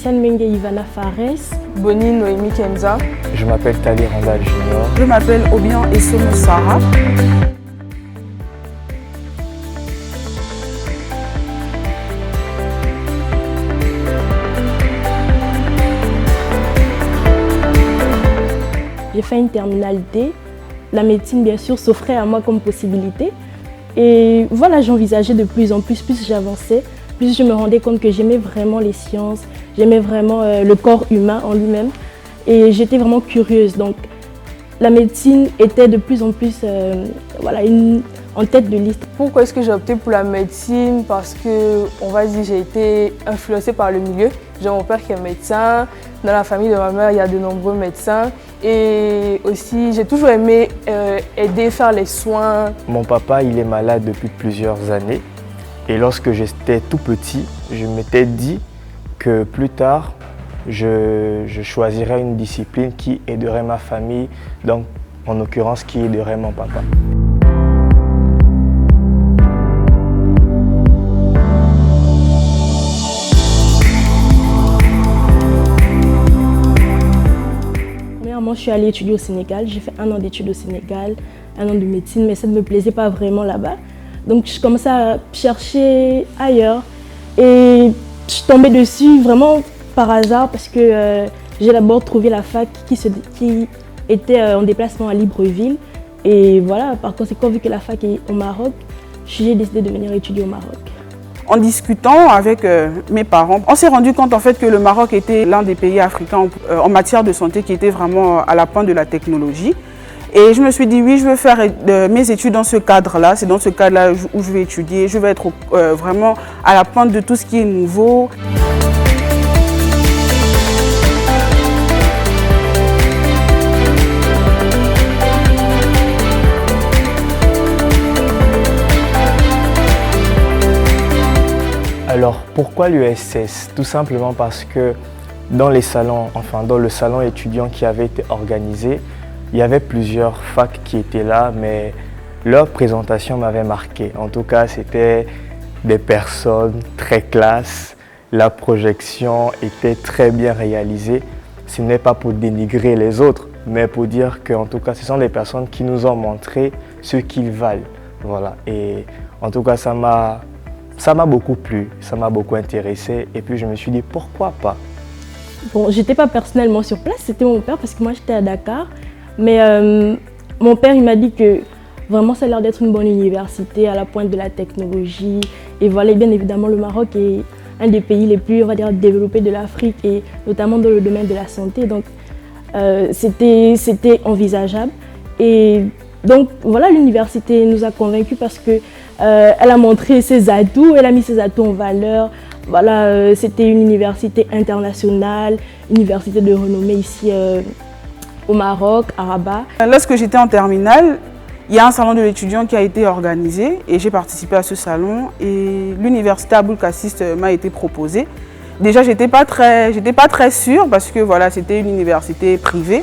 Christiane Menge Ivana Fares. Bonnie Noémie Kenza. Je m'appelle Tali Randall Junior. Je m'appelle Obian Essomo Sarah. J'ai fait une terminale D. La médecine, bien sûr, s'offrait à moi comme possibilité. Et voilà, j'envisageais de plus en plus j'avançais, plus je me rendais compte que j'aimais vraiment les sciences, j'aimais vraiment le corps humain en lui-même. Et j'étais vraiment curieuse. Donc, la médecine était de plus en plus en tête de liste. Pourquoi est-ce que j'ai opté pour la médecine? Parce que, on va dire, j'ai été influencée par le milieu. J'ai mon père qui est médecin. Dans la famille de ma mère, il y a de nombreux médecins. Et aussi, j'ai toujours aimé aider, faire les soins. Mon papa, il est malade depuis plusieurs années. Et lorsque j'étais tout petit, je m'étais dit que plus tard, je choisirais une discipline qui aiderait ma famille, donc en l'occurrence qui aiderait mon papa. Je suis allée étudier au Sénégal, j'ai fait 1 an d'études au Sénégal, 1 an de médecine, mais ça ne me plaisait pas vraiment là-bas. Donc je commençais à chercher ailleurs et je suis tombée dessus vraiment par hasard parce que j'ai d'abord trouvé la fac qui était en déplacement à Libreville. Et voilà, par conséquent, vu que la fac est au Maroc, j'ai décidé de venir étudier au Maroc. En discutant avec mes parents, on s'est rendu compte en fait que le Maroc était l'un des pays africains en matière de santé qui était vraiment à la pointe de la technologie. Et je me suis dit oui, je veux faire mes études dans ce cadre-là, c'est dans ce cadre-là où je vais étudier, je vais être vraiment à la pointe de tout ce qui est nouveau. Alors pourquoi l'USS? Tout simplement parce que dans le salon étudiant qui avait été organisé, il y avait plusieurs facs qui étaient là, mais leur présentation m'avait marqué. En tout cas, c'était des personnes très classes, la projection était très bien réalisée. Ce n'est pas pour dénigrer les autres, mais pour dire que en tout cas, ce sont des personnes qui nous ont montré ce qu'ils valent. Voilà. Et en tout cas, ça m'a beaucoup plu, ça m'a beaucoup intéressé et puis je me suis dit pourquoi pas. Bon, j'étais pas personnellement sur place, c'était mon père parce que moi j'étais à Dakar. Mais mon père il m'a dit que vraiment ça a l'air d'être une bonne université à la pointe de la technologie. Et voilà, bien évidemment le Maroc est un des pays les plus, on va dire, développés de l'Afrique et notamment dans le domaine de la santé. Donc c'était envisageable. Et donc voilà, l'université nous a convaincus parce que elle a montré ses atouts, elle a mis ses atouts en valeur. Voilà, c'était une université internationale, université de renommée ici au Maroc, à Rabat. Lorsque j'étais en terminale, il y a un salon de l'étudiant qui a été organisé et j'ai participé à ce salon et l'université Aboul Kassis m'a été proposée. Déjà, j'étais pas très sûre parce que voilà, c'était une université privée.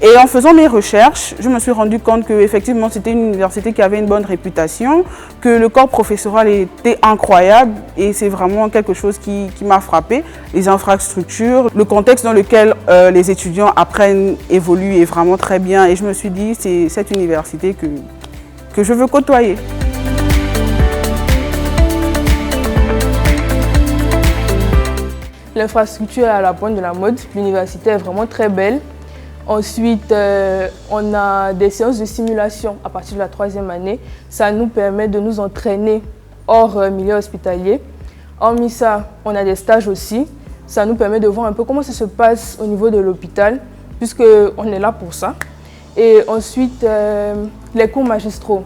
Et en faisant mes recherches, je me suis rendu compte qu'effectivement c'était une université qui avait une bonne réputation, que le corps professoral était incroyable et c'est vraiment quelque chose qui m'a frappée. Les infrastructures, le contexte dans lequel les étudiants apprennent, évoluent est vraiment très bien et je me suis dit c'est cette université que je veux côtoyer. L'infrastructure est à la pointe de la mode, l'université est vraiment très belle. Ensuite, on a des séances de simulation à partir de la 3e année. Ça nous permet de nous entraîner hors milieu hospitalier. Hormis ça, on a des stages aussi. Ça nous permet de voir un peu comment ça se passe au niveau de l'hôpital, puisqu'on est là pour ça. Et ensuite, les cours magistraux.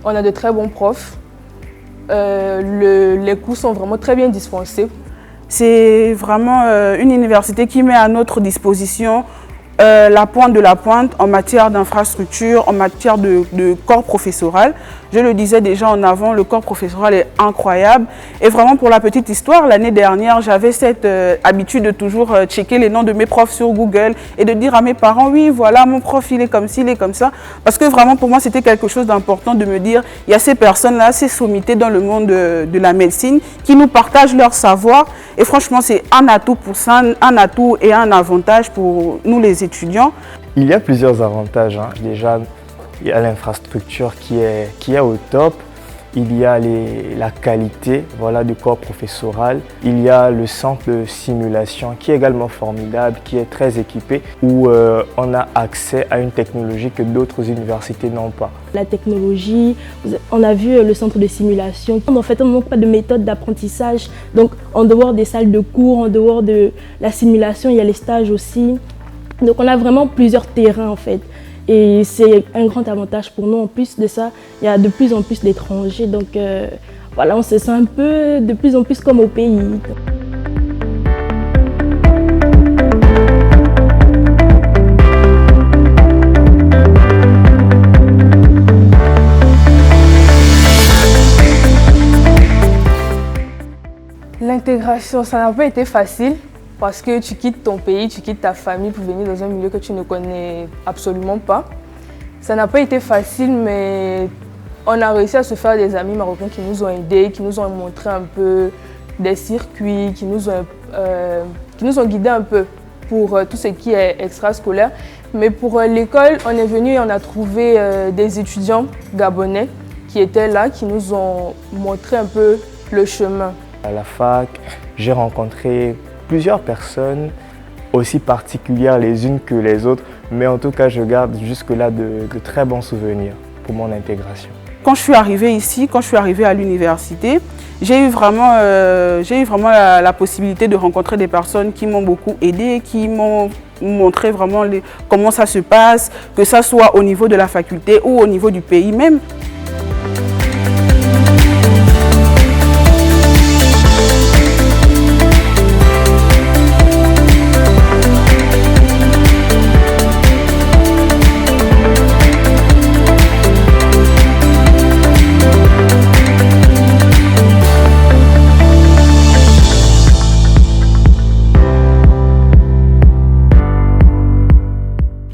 On a de très bons profs. Les cours sont vraiment très bien dispensés. C'est vraiment une université qui met à notre disposition la pointe de la pointe en matière d'infrastructure, en matière de corps professoral. Je le disais déjà en avant, le corps professoral est incroyable. Et vraiment, pour la petite histoire, l'année dernière, j'avais cette habitude de toujours checker les noms de mes profs sur Google et de dire à mes parents, oui, voilà, mon prof, il est comme ci, il est comme ça. Parce que vraiment, pour moi, c'était quelque chose d'important de me dire, il y a ces personnes-là, ces sommités dans le monde de la médecine qui nous partagent leur savoir. Et franchement, c'est un atout pour ça, un atout et un avantage pour nous les étudiants. Il y a plusieurs avantages, hein. Déjà, il y a l'infrastructure qui est au top. Il y a la qualité, voilà, du corps professoral. Il y a le centre de simulation qui est également formidable, qui est très équipé, où on a accès à une technologie que d'autres universités n'ont pas. La technologie, on a vu le centre de simulation. En fait, on ne manque pas de méthode d'apprentissage. Donc, en dehors des salles de cours, en dehors de la simulation, il y a les stages aussi. Donc, on a vraiment plusieurs terrains, en fait. Et c'est un grand avantage pour nous. En plus de ça, il y a de plus en plus d'étrangers. Donc voilà, on se sent un peu de plus en plus comme au pays. L'intégration, ça n'a pas été facile. Parce que tu quittes ton pays, tu quittes ta famille pour venir dans un milieu que tu ne connais absolument pas. Ça n'a pas été facile, mais on a réussi à se faire des amis marocains qui nous ont aidés, qui nous ont montré un peu des circuits, qui nous ont guidés un peu pour tout ce qui est extrascolaire. Mais pour l'école, on est venu et on a trouvé des étudiants gabonais qui étaient là, qui nous ont montré un peu le chemin. À la fac, j'ai rencontré plusieurs personnes, aussi particulières les unes que les autres, mais en tout cas, je garde jusque-là de très bons souvenirs pour mon intégration. Quand je suis arrivée ici, quand je suis arrivée à l'université, j'ai eu vraiment la possibilité de rencontrer des personnes qui m'ont beaucoup aidée, qui m'ont montré vraiment comment ça se passe, que ça soit au niveau de la faculté ou au niveau du pays même.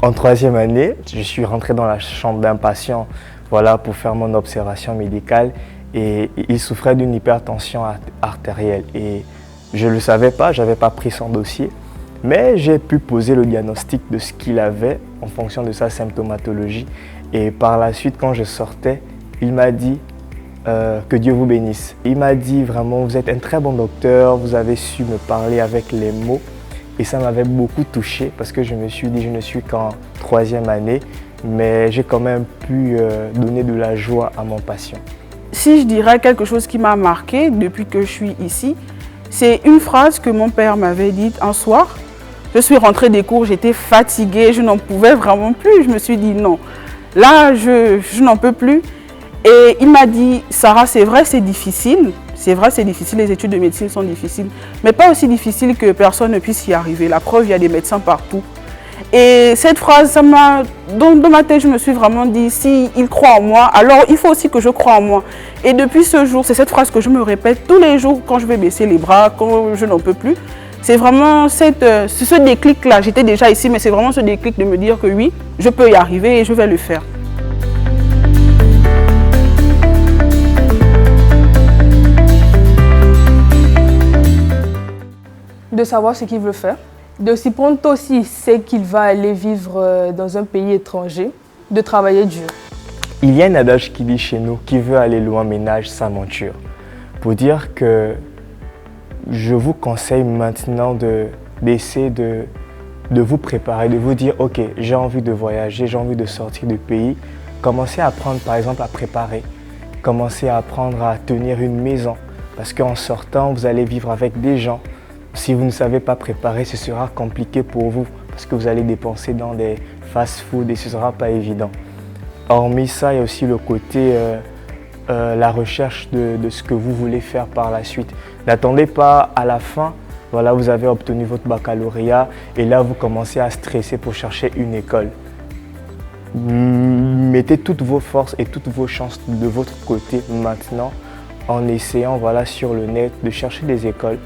En troisième année, je suis rentré dans la chambre d'un patient, voilà, pour faire mon observation médicale et il souffrait d'une hypertension artérielle et je ne le savais pas, je n'avais pas pris son dossier, mais j'ai pu poser le diagnostic de ce qu'il avait en fonction de sa symptomatologie et par la suite, quand je sortais, il m'a dit que Dieu vous bénisse. Il m'a dit vraiment, vous êtes un très bon docteur, vous avez su me parler avec les mots. Et ça m'avait beaucoup touché parce que je me suis dit, je ne suis qu'en troisième année, mais j'ai quand même pu donner de la joie à mon patient. Si je dirais quelque chose qui m'a marqué depuis que je suis ici, c'est une phrase que mon père m'avait dite un soir. Je suis rentrée des cours, j'étais fatiguée, je n'en pouvais vraiment plus. Je me suis dit non, là je n'en peux plus. Et il m'a dit, Sarah, c'est vrai, c'est difficile. C'est vrai, c'est difficile, les études de médecine sont difficiles, mais pas aussi difficiles que personne ne puisse y arriver. La preuve, il y a des médecins partout. Et cette phrase, dans ma tête, je me suis vraiment dit, si il croit en moi, alors il faut aussi que je croie en moi. Et depuis ce jour, c'est cette phrase que je me répète tous les jours quand je vais baisser les bras, quand je n'en peux plus. C'est vraiment ce déclic-là. J'étais déjà ici, mais c'est vraiment ce déclic de me dire que oui, je peux y arriver et je vais le faire. De savoir ce qu'il veut faire, de s'y prendre aussi, c'est qu'il va aller vivre dans un pays étranger, de travailler dur. Il y a un adage qui dit chez nous, qui veut aller loin ménage sa monture. Pour dire que je vous conseille maintenant d'essayer de vous préparer, de vous dire, ok, j'ai envie de voyager, j'ai envie de sortir du pays. Commencez à apprendre par exemple à préparer, commencez à apprendre à tenir une maison, parce qu'en sortant, vous allez vivre avec des gens. Si vous ne savez pas préparer, ce sera compliqué pour vous parce que vous allez dépenser dans des fast-food et ce ne sera pas évident. Hormis ça, il y a aussi le côté la recherche de ce que vous voulez faire par la suite. N'attendez pas à la fin Voilà, vous avez obtenu votre baccalauréat et là, vous commencez à stresser pour chercher une école. Mettez toutes vos forces et toutes vos chances de votre côté maintenant en essayant voilà, sur le net de chercher des écoles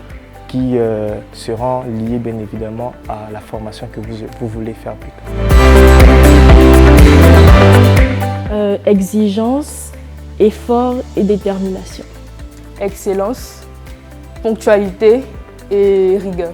qui seront liées bien évidemment à la formation que vous voulez faire plus tard. Exigence, effort et détermination. Excellence, ponctualité et rigueur.